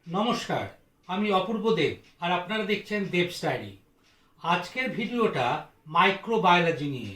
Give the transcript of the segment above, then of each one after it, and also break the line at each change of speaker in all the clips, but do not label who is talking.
নমস্কার, আমি অপূর্ব দেব আর আপনারা দেখছেন দেবস ডায়েরি। আজকের ভিডিওটা মাইক্রোবায়োলজি নিয়ে।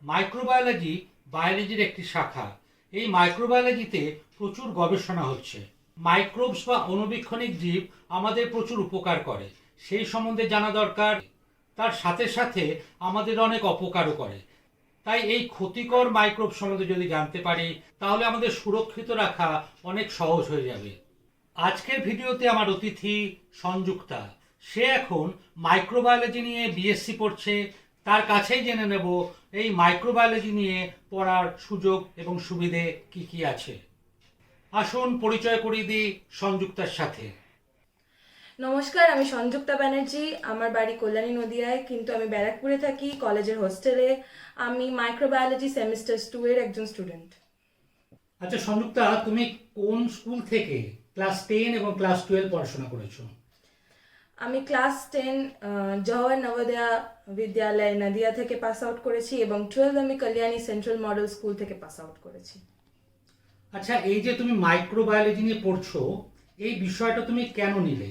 মাইক্রোবায়োলজি বায়োলজির একটি শাখা। এই মাইক্রোবায়োলজিতে প্রচুর গবেষণা হচ্ছে। মাইক্রোবস বা অণুবীক্ষণিক জীব আমাদের প্রচুর উপকার করে, সেই সম্বন্ধে জানা দরকার। তার সাথে সাথে আমাদের অনেক অপকারও করে। তাই এই ক্ষতিকর মাইক্রোব সম্বন্ধে যদি জানতে পারি, তাহলে আমাদের সুরক্ষিত রাখা অনেক সহজ হয়ে যাবে। আজকের ভিডিওতে আমার অতিথি সংযুক্তা। সে এখন মাইক্রোবায়োলজি নিয়ে বিএসসি পড়ছে। তার কাছেই জেনে নেব এই মাইক্রোবায়োলজি নিয়ে পড়ার সুযোগ এবং সুবিধে কি কি আছে। আসুন পরিচয় করিয়ে দিই সংযুক্তার সাথে।
নমস্কার, আমি সংযুক্তা ব্যানার্জি। আমার বাড়ি কল্যাণী নদিয়ায়, কিন্তু আমি ব্যারাকপুরে থাকি, কলেজের হোস্টেলে। আমি মাইক্রোবায়োলজি সেমিস্টার 2 এর একজন স্টুডেন্ট।
আচ্ছা সংযুক্তা, তুমি কোন স্কুল থেকে ক্লাস 10 এবং ক্লাস 12 পড়াশোনা করেছো?
আমি ক্লাস 10 জওহর নবোদয়া বিদ্যালয় নদিয়া থেকে পাস আউট করেছি এবং 12 আমি কল্যাণী সেন্ট্রাল মডেল স্কুল থেকে পাস আউট করেছি।
আচ্ছা, এই যে তুমি মাইক্রোবায়োলজি নিয়ে পড়ছো, এই বিষয়টা তুমি কেন নিলে?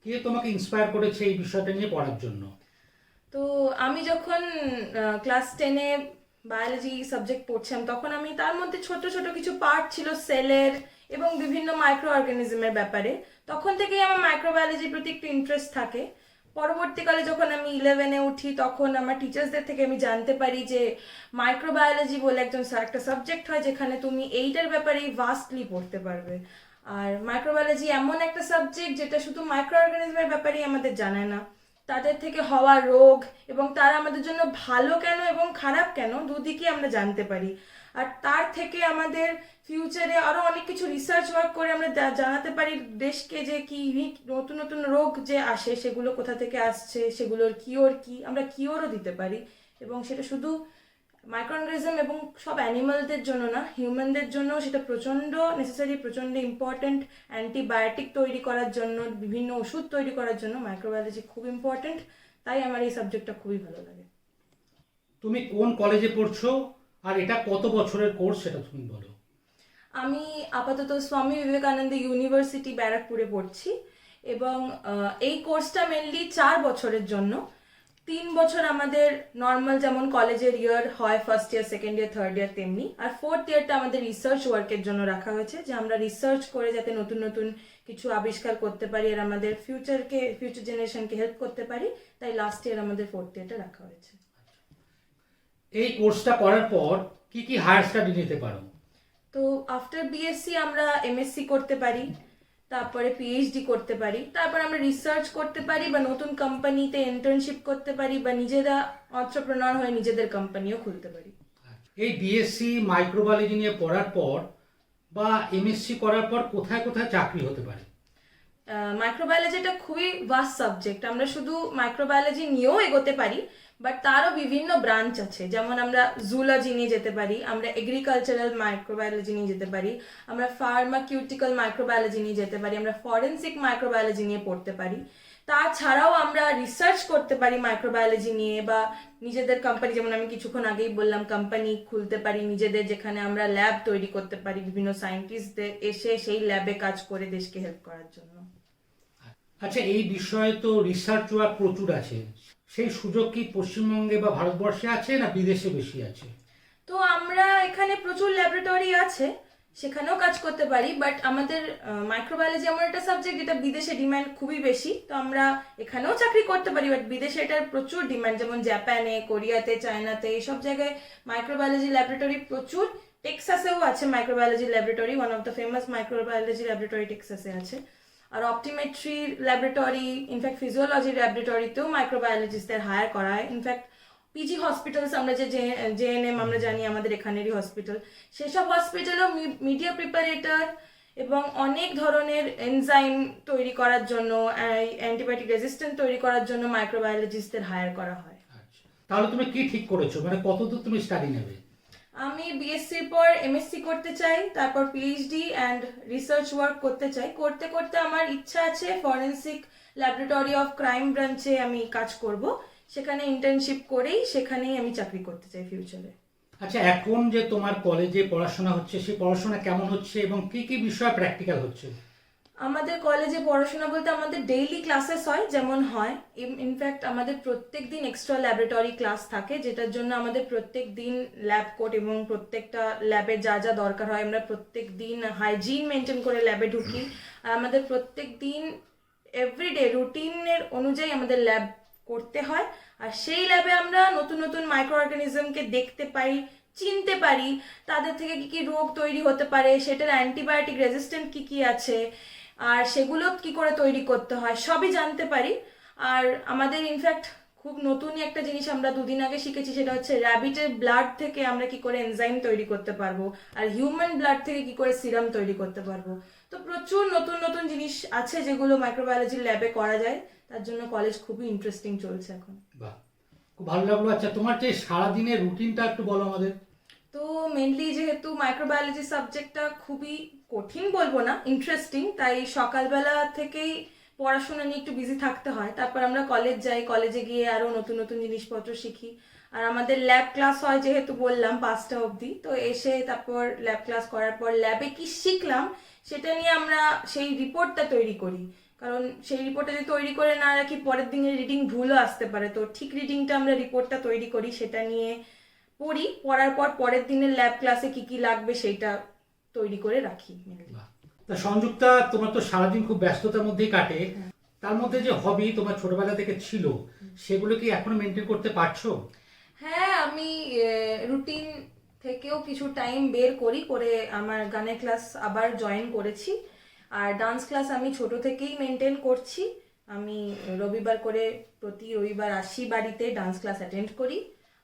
কে তোমাকে ইন্সপায়ার করেছে এই বিষয়টা নিয়ে পড়ার জন্য?
তো আমি যখন ক্লাস 10-এ বায়োলজি সাবজেক্ট পড়ছিলাম, তখন আমি তার মধ্যে ছোট ছোট কিছু পার্ট ছিল সেলের এবং বিভিন্ন মাইক্রো অর্গানিজমের ব্যাপারে। তখন থেকেই আমার মাইক্রোবায়োলজির প্রতি একটু ইন্টারেস্ট থাকে। পরবর্তীকালে যখন আমি 11-এ উঠি, তখন আমার টিচার্সদের থেকে আমি জানতে পারি যে মাইক্রোবায়োলজি বলে একটা সাবজেক্ট হয় যেখানে তুমি এইটার ব্যাপারেই ভাস্টলি পড়তে পারবে। আর মাইক্রোবায়োলজি এমন একটা সাবজেক্ট যেটা শুধু মাইক্রো অর্গানিজমের ব্যাপারেই আমাদের জানায় না, তাদের থেকে হওয়া রোগ এবং তারা আমাদের জন্য ভালো কেন এবং খারাপ কেন দুদিকই আমরা জানতে পারি। আর তার থেকে আমাদের ফিউচারে আরো অনেক কিছু রিসার্চ ওয়ার্ক করে আমরা জানাতে পারি দেশকে যে কি নতুন নতুন রোগ যে আসে সেগুলো কোথা থেকে আসছে, সেগুলোর কিওর কি, আমরা কিওরও দিতে পারি। এবং সেটা শুধু মাইক্রোঅর্গানিজম এবং সব অ্যানিমালদের জন্য না, হিউম্যানদের জন্য সেটা প্রচণ্ড নেসেসারি, প্রচণ্ড ইম্পর্ট্যান্ট। অ্যান্টিবায়োটিক তৈরি করার জন্য, বিভিন্ন ওষুধ তৈরি করার জন্য মাইক্রোবায়োলজি খুব ইম্পর্ট্যান্ট। তাই আমার এই সাবজেক্টটা খুবই ভালো লাগে।
তুমি কোন কলেজে পড়ছো আর এটা কত বছরের কোর্স সেটা তুমি বলো।
আমি আপাতত স্বামী বিবেকানন্দ ইউনিভার্সিটি ব্যারাকপুরে পড়ছি এবং এই কোর্সটা মেনলি 4 বছরের জন্য। 3 বছর আমাদের নর্মাল যেমন কলেজের ইয়ার হয়, first year, second year, third year, তেমনি। আর ফোর্থ ইয়ারটা আমাদের রিসার্চ ওয়ার্কের জন্য রাখা হয়েছে, যে আমরা রিসার্চ করে যাতে নতুন নতুন কিছু আবিষ্কার করতে পারি আর আমাদের ফিউচার জেনারেশনকে হেল্প করতে পারি। তাই লাস্ট ইয়ার আমাদের ফোর্থ ইয়ারটা রাখা হয়েছে।
এই কোর্সটা করার পর কি কি হায়ার স্টাডি নিতে পারো?
তো আফটার বিএসসি আমরা এমএসসি করতে পারি, তারপরে পিএইচডি করতে পারি, তারপর আমরা রিসার্চ করতে পারি বা নতুন কোম্পানিতে ইন্টার্নশিপ করতে পারি বা নিজেরা এন্টারপ্রেনার হয়ে নিজেদের কোম্পানিও খুলতে পারি।
এই বিএসসি মাইক্রোবায়োলজি নিয়ে পড়ার পর বা এমএসসি করার পর কোথায় কোথায় চাকরি হতে পারে?
মাইক্রোবায়োলজি একটা খুবই ভাস্ট সাবজেক্ট। আমরা শুধু মাইক্রোবায়োলজি নিয়েও এগোতে পারি, বাট তারও বিভিন্ন ব্রাঞ্চ আছে। যেমন আমরা জুলজি নিয়ে যেতে পারি, আমরা এগ্রিকালচারাল মাইক্রোবায়োলজি নিয়ে যেতে পারি, আমরা ফার্মাকিউটিক্যাল মাইক্রোবায়োলজি নিয়ে যেতে পারি, আমরা ফরেন্সিক মাইক্রোবায়োলজি নিয়ে পড়তে পারি। তাছাড়াও আমরা রিসার্চ করতে পারি মাইক্রোবায়োলজি নিয়ে, বা নিজেদের কোম্পানি, যেমন আমি কিছুক্ষণ আগেই বললাম, কোম্পানি খুলতে পারি নিজেদের, যেখানে আমরা ল্যাব তৈরি করতে পারি বিভিন্ন সায়েন্টিস্টদের এসে সেই ল্যাবে কাজ করে দেশকে হেল্প করার জন্য।
আচ্ছা, এই বিষয়ে তো রিসার্চ ওয়ার্ক প্রচুর আছে, সেই সুযোগ কি পশ্চিমবঙ্গে বা ভারতবর্ষে আছে না বিদেশে বেশি আছে?
তো আমরা এখানে প্রচুর ল্যাবরেটরি আছে, সেখানেও কাজ করতে পারি, বাট আমাদের মাইক্রোবায়োলজি এমন একটা সাবজেক্ট যেটা বিদেশে ডিমান্ড খুবই বেশি। তো আমরা এখানেও চাকরি করতে পারি, বাট বিদেশে এটার প্রচুর ডিমান্ড, যেমন জাপানে, কোরিয়াতে, চায়নাতে, এইসব জায়গায় মাইক্রোবায়োলজি ল্যাবরেটরি প্রচুর। টেক্সাসেও আছে microbiology laboratory, one of the famous microbiology laboratory টেক্সাসে আছে। আর অপটিমেট্রি ল্যাবরেটরি, ইনফ্যাক্ট ফিজিওলজি ল্যাবরেটরিতেও মাইক্রোবায়োলজিস্টদের হায়ার করা হয়। ইনফ্যাক্ট পিজি হসপিটালস, আমরা যে জেএনএম আমরা জানি আমাদের এখানেরই হসপিটাল, সেসব হসপিটালও মিডিয়া প্রিপারেটর এবং অনেক ধরনের এনজাইম তৈরি করার জন্য, অ্যান্টিবায়োটিক রেজিস্ট্যান্ট তৈরি করার জন্য মাইক্রোবায়োলজিস্টদের হায়ার করা হয়।
আচ্ছা, তাহলে তুমি কি ঠিক করেছো, মানে কতদূর তুমি স্টাডি নেবে?
আমি বিএসসির পর এমএসসি করতে চাই, তারপর পিএইচডি অ্যান্ড রিসার্চ ওয়ার্ক করতে চাই। করতে করতে আমার ইচ্ছা আছে ফরেন্সিক ল্যাবরেটরি অফ ক্রাইম ব্রাঞ্চে আমি কাজ করব, সেখানে ইন্টার্নশিপ করেই সেখানেই আমি চাকরি করতে চাই ফিউচারে।
আচ্ছা, এখন যে তোমার কলেজে পড়াশোনা হচ্ছে সেই পড়াশোনা কেমন হচ্ছে এবং কি কি বিষয় প্র্যাকটিক্যাল হচ্ছে?
আমাদের কলেজে পড়াশোনা বলতে আমাদের ডেইলি ক্লাসেস হয়, যেমন হয় ইনফ্যাক্ট আমাদের প্রত্যেক দিন এক্সট্রা ল্যাবরেটরি ক্লাস থাকে, যেটার জন্য আমাদের প্রত্যেক দিন ল্যাব কোট এবং প্রত্যেকটা ল্যাবের যা যা দরকার হয় আমরা প্রত্যেক দিন হাইজিন মেনটেন করে ল্যাবে ঢুকি। আর আমাদের প্রত্যেক দিন এভরিডে রুটিনের অনুযায়ী আমাদের ল্যাব করতে হয়। আর সেই ল্যাবে আমরা নতুন নতুন মাইক্রো অর্গানিজমকে দেখতে পাই, চিনতে পারি, তাদের থেকে কি কি রোগ তৈরি হতে পারে, সেটার অ্যান্টিবায়োটিক রেজিস্ট্যান্ট কি কি আছে, আর সেগুলো কি করে তৈরি করতে হয় সবই জানতে পারি। আর আমাদের ইনফ্যাক্ট খুব নতুনই একটা জিনিস আমরা দুদিন আগে শিখেছি, সেটা হচ্ছে র্যাবিটের ব্লাড থেকে আমরা কি করে এনজাইম তৈরি করতে পারবো, আর হিউম্যান ব্লাড থেকে কি করে সিরাম তৈরি করতে পারবো। তো প্রচুর নতুন নতুন জিনিস আছে যেগুলো মাইক্রোবায়োলজির ল্যাবে করা যায়, তার জন্য কলেজ খুবই ইন্টারেস্টিং চলছে এখন।
বাহ, খুব ভালো লাগলো। আচ্ছা, তোমার যে সারাদিনের রুটিনটা একটু বলো আমাদের।
তো মেনলি যেহেতু মাইক্রোবায়োলজি সাবজেক্টটা খুবই কঠিন বলবো না, ইন্টারেস্টিং, তাই সকালবেলা থেকেই পড়াশোনা নিয়ে একটু বিজি থাকতে হয়। তারপর আমরা কলেজ যাই, কলেজে গিয়ে আরো নতুন নতুন জিনিসপত্র শিখি। আর আমাদের ল্যাব ক্লাস হয় যেহেতু বললাম 5টা অবধি, তো এসে তারপর ল্যাব ক্লাস করার পর ল্যাবে কি শিখলাম সেটা নিয়ে আমরা সেই রিপোর্টটা তৈরি করি। কারণ সেই রিপোর্টটা যদি তৈরি করে না রাখি পরের দিনের রিডিং ভুলও আসতে পারে, তো ঠিক রিডিংটা আমরা রিপোর্টটা তৈরি করি, সেটা নিয়ে পড়ি, পড়ার পর পরের দিনের ল্যাব ক্লাসে কি কি লাগবে সেটা তৈরি করে রাখি।
বাহ। তা সংযুক্তা, তোমার তো সারাদিন খুব ব্যস্ততার মধ্যেই কাটে, তার মধ্যে যে হবি তোমার ছোটবেলা থেকে ছিল সেগুলো কি এখনো মেনটেন করতে পারছো?
হ্যাঁ, আমি রুটিন থেকেও কিছু টাইম বের করে আমার গানের ক্লাস আবার জয়েন করেছি। আর ডান্স ক্লাস আমি ছোট থেকেই মেনটেন করছি। আমি রবিবার করে প্রতি রবিবার আসি বাড়িতে, ডান্স ক্লাস অ্যাটেন্ড করি,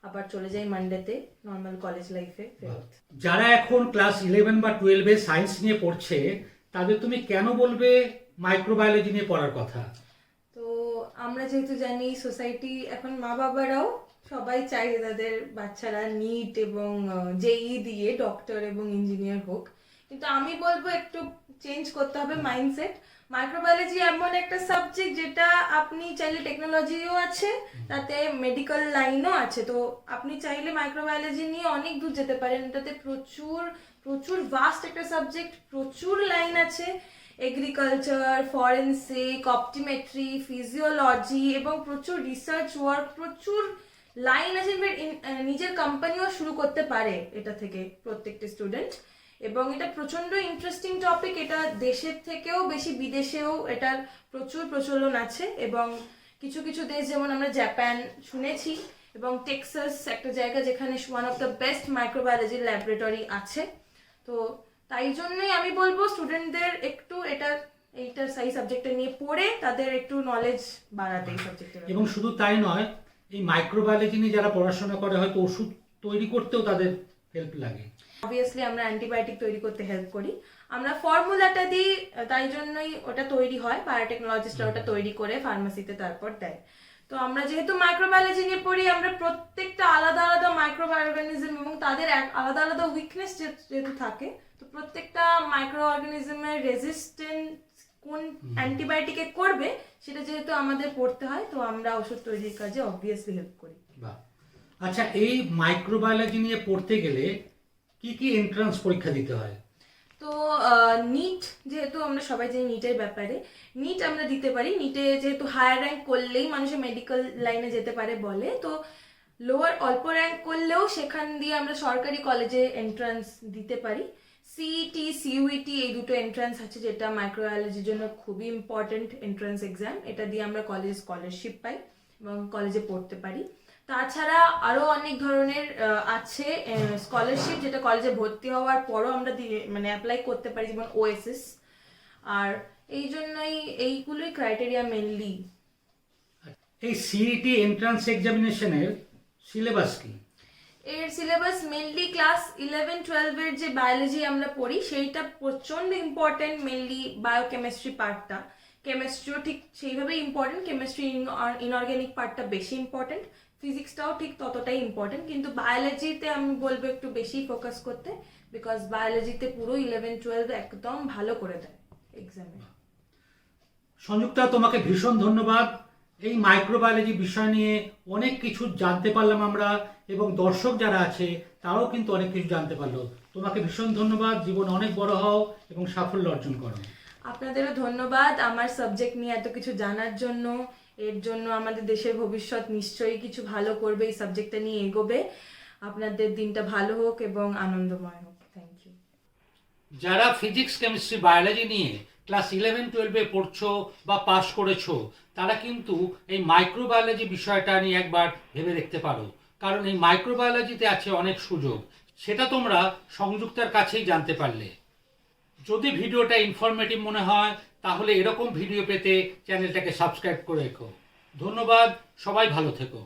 আবার চলে যাই মানডেতে নর্মাল কলেজ লাইফে ফেরত।
যারা এখন ক্লাস 11 বা 12-এ সায়েন্স নিয়ে পড়ছে তাদের তুমি কেন বলবে মাইক্রোবায়োলজি নিয়ে পড়ার কথা?
তো আমরা যেহেতু জানি সোসাইটি এখন মা বাবারাও সবাই চায় যে তাদের বাচ্চারা নিট এবং জেই দিয়ে ডক্টর এবং ইঞ্জিনিয়ার হোক, কিন্তু আমি বলবো একটু চেঞ্জ করতে হবে মাইন্ডসেট। মাইক্রোবায়োলজি এমন একটা সাবজেক্ট যেটা আপনি চাইলে টেকনোলজিও আছে, তাতে মেডিকেল লাইনও আছে, তো আপনি চাইলে মাইক্রোবায়োলজি নিয়ে অনেক দূর যেতে পারেন। এটাতে প্রচুর প্রচুর ভাস্ট একটা সাবজেক্ট, প্রচুর লাইন আছে, এগ্রিকালচার, ফরেন্সিক, অপটিমেট্রি, ফিজিওলজি এবং প্রচুর রিসার্চ ওয়ার্ক, প্রচুর লাইন আছে। নিজের কোম্পানিও শুরু করতে পারে এটা থেকে প্রত্যেকটা স্টুডেন্ট, এবং এটা প্রচন্ড ইন্টারেস্টিং টপিক। এটা দেশের থেকেও বেশি বিদেশেও এটার প্রচুর প্রচলন আছে, এবং কিছু কিছু দেশ যেমন আমরা জাপান শুনেছি, এবং টেক্সাস একটা জায়গা যেখানে one of the best microbiology laboratory আছে। তো তাই জন্যই আমি বলবো স্টুডেন্টদের একটু এইটা সেই সাবজেক্টটা নিয়ে পড়ে তাদের একটু নলেজ বাড়াতে এই সাবজেক্টের।
এবং শুধু তাই নয়, এই মাইক্রোবায়োলজি নিয়ে যারা পড়াশোনা করে হয়তো ওষুধ তৈরি করতেও তাদের হেল্প লাগে।
অবভিয়াসলি আমরা অ্যান্টিবায়োটিক তৈরি করতে হেল্প করি, আমরা ফর্মুলাটা দিই, তাই জন্যই ওটা তৈরি হয়, বায়োটেকনোলজিস্টরা ওটা তৈরি করে ফার্মেসিতে তারপর দেয়। তো আমরা যেহেতু মাইক্রোবায়োলজি নিয়ে পড়ি, আমরা প্রত্যেকটা আলাদা আলাদা মাইক্রো অর্গানিজম এবং তাদের আলাদা আলাদা উইকনেস যেহেতু থাকে, তো প্রত্যেকটা মাইক্রো অর্গানিজমের রেজিস্ট্যান্স কোন অ্যান্টিবায়োটিকে করবে সেটা যেহেতু আমাদের পড়তে হয়, তো আমরা ওষুধ তৈরির কাজে অবভিয়াসলি হেল্প করি।
বাহ। আচ্ছা, এই মাইক্রোবায়োলজি নিয়ে পড়তে গেলে কি কি এন্ট্রান্স পরীক্ষা দিতে হয়?
তো নিট, যেহেতু আমরা সবাই জানি নিটের ব্যাপারে, নিট আমরা দিতে পারি। নিটে যেহেতু হায়ার র্যাঙ্ক করলেই মানুষের মেডিকেল লাইনে যেতে পারে বলে, তো লোয়ার অল্প র্যাঙ্ক করলেও সেখান দিয়ে আমরা সরকারি কলেজে এন্ট্রান্স দিতে পারি। সিইটি, সিইউইটি এই দুটো এন্ট্রান্স আছে, যেটা মাইক্রোবায়োলজির জন্য খুবই ইম্পর্টেন্ট এন্ট্রান্স এক্সাম। এটা দিয়ে আমরা কলেজে স্কলারশিপ পাই এবং কলেজে পড়তে পারি। তাছাড়া আরো অনেক ধরনের আছে স্কলারশিপ, যেটা কলেজে ভর্তি হওয়ার পরও আমরা অ্যাপ্লাই করতে পারি, যেমন ওএসএস। আর এই জন্যই এইগুলোই ক্রাইটেরিয়া মেনলি।
এই সিইটি এন্ট্রান্স এক্সামিনেশনের সিলেবাস কি?
এর সিলেবাস মেনলি ক্লাস 11-12 এর যে বায়োলজি আমরা পড়ি সেইটা প্রচন্ড ইম্পর্টেন্ট, মেনলি বায়োকেমিস্ট্রি পার্টটা। কেমিস্ট্রিও ঠিক সেইভাবে ইম্পর্টেন্ট, কেমিস্ট্রি ইনঅর্গানিক পার্টটা বেশি ইম্পর্টেন্ট, ফিজিক্সটাও ঠিক ততটাই ইম্পর্টেন্ট, কিন্তু বায়োলজিতে আমি বলবো একটু বেশি ফোকাস করতে, বিকজ বায়োলজিতে পুরো 11-12 একদম ভালো করে দেয় এক্সামে।
সংযুক্তা, তোমাকে ভীষণ ধন্যবাদ। এই মাইক্রোবায়োলজি বিষয় নিয়ে অনেক কিছু জানতে পারলাম আমরা, এবং দর্শক যারা আছে তারাও কিন্তু অনেক কিছু জানতে পারলো। তোমাকে ভীষণ ধন্যবাদ। জীবন অনেক বড় হও এবং সাফল্য অর্জন করো।
আপনাদেরও ধন্যবাদ আমার সাবজেক্ট নিয়ে এত কিছু জানার জন্য। এর জন্য আমাদের দেশের ভবিষ্যৎ নিশ্চয়ই কিছু ভালো করবে, এই সাবজেক্টটা নিয়ে এগোবে। আপনাদের দিনটা ভালো হোক এবং আনন্দময় হোক। Thank you.
যারা ফিজিক্স কেমিস্ট্রি বায়োলজি নিয়ে ক্লাস 11-12 পড়ছো বা পাশ করেছো, তারা কিন্তু এই মাইক্রোবায়োলজি বিষয়টা নিয়ে একবার ভেবে দেখতে পারো, কারণ এই মাইক্রোবায়োলজিতে আছে অনেক সুযোগ। সেটা তোমরা সংযুক্তার কাছেই জানতে পারলে। যদি ভিডিওটা ইনফরমেটিভ মনে হয় তাহলে এরকম ভিডিও পেতে চ্যানেলটাকে সাবস্ক্রাইব করে রেখো। ধন্যবাদ, সবাই ভালো থেকো।